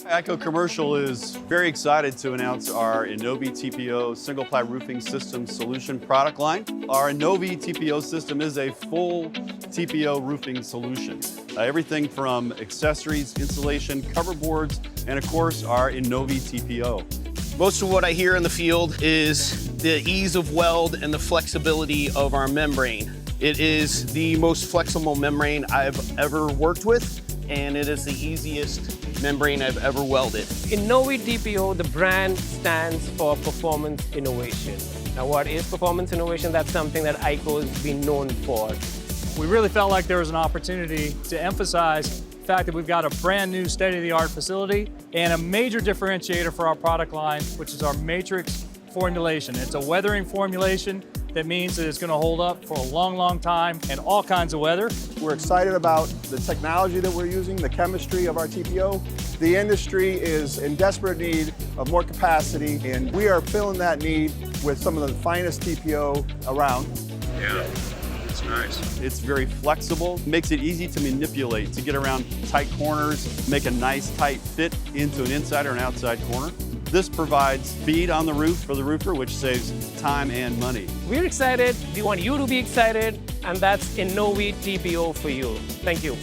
IKO Commercial is very excited to announce our InnoviTPO single-ply roofing system solution product line. Our InnoviTPO system is a full TPO roofing solution. Everything from accessories, insulation, cover boards, and of course our InnoviTPO. Most of what I hear in the field is the ease of weld and the flexibility of our membrane. It is the most flexible membrane I've ever worked with, and it is the easiest membrane I've ever welded. InnoviTPO, the brand, stands for performance innovation. Now, what is performance innovation? That's something that IKO has been known for. We really felt like there was an opportunity to emphasize the fact that we've got a brand new state-of-the-art facility and a major differentiator for our product line, which is our Matrix formulation. It's a weathering formulation that means that it's going to hold up for a long, long time in all kinds of weather. We're excited about the technology that we're using, the chemistry of our TPO. The industry is in desperate need of more capacity, and we are filling that need with some of the finest TPO around. Yeah, it's nice. It's very flexible, makes it easy to manipulate, to get around tight corners, make a nice tight fit into an inside or an outside corner. This provides speed on the roof for the roofer, which saves time and money. We're excited. We want you to be excited, and that's InnoviTPO for you. Thank you.